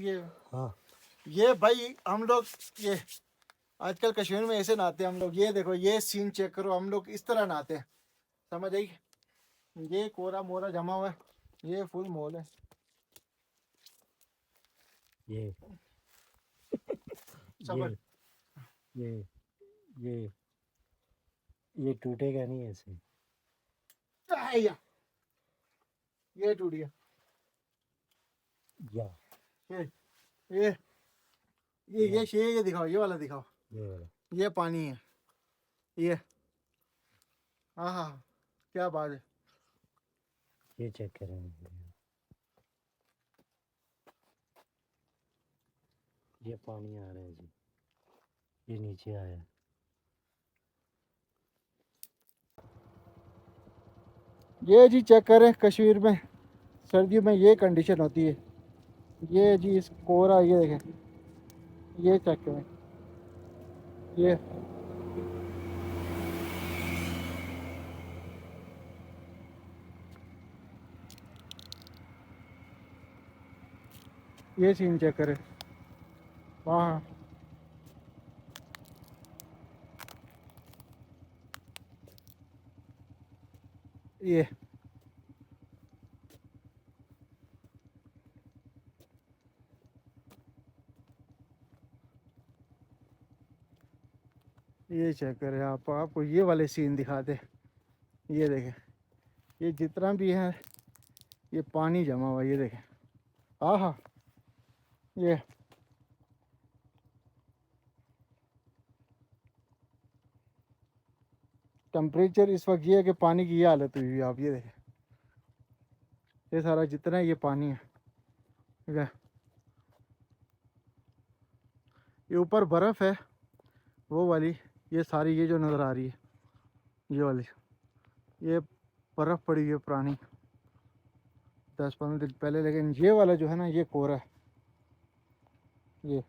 ये। हाँ ये भाई हम लोग ये आजकल कश्मीर में ऐसे नहाते हैं हम लोग। ये देखो ये सीन चेक करो, हम लोग इस तरह नहाते हैं, समझ आई। ये कोरा मोरा जमा हुआ है, ये फुल मोल है। ये सबर। ये ये ये टूटेगा नहीं ऐसे। आया, ये टूट गया। या ये ये ये दिखाओ, ये वाला दिखाओ। ये वाला ये पानी है ये। हाँ हाँ, क्या बात है। ये चेक करें। ये पानी आ रहा है जी, ये नीचे आया। ये जी चेक करें, कश्मीर में सर्दियों में ये कंडीशन होती है। ये जी इस कोरा, ये देखें, ये चेक करें ये सीन चेक करें वहाँ। ये चेक करें आप, आपको ये वाले सीन दिखाते। ये देखें, ये जितना भी है ये पानी जमा हुआ, ये देखें। आहा, ये टेम्परेचर इस वक्त ये है कि पानी की ये हालत हुई हुई है। आप ये देखें, ये सारा जितना ये पानी है, ठीक है। ये ऊपर बर्फ़ है वो वाली, ये सारी ये जो नज़र आ रही है ये वाली, ये बर्फ़ पड़ी हुई है पुरानी 10-15 दिन पहले। लेकिन ये वाला जो है ना, ये कोरा है ये।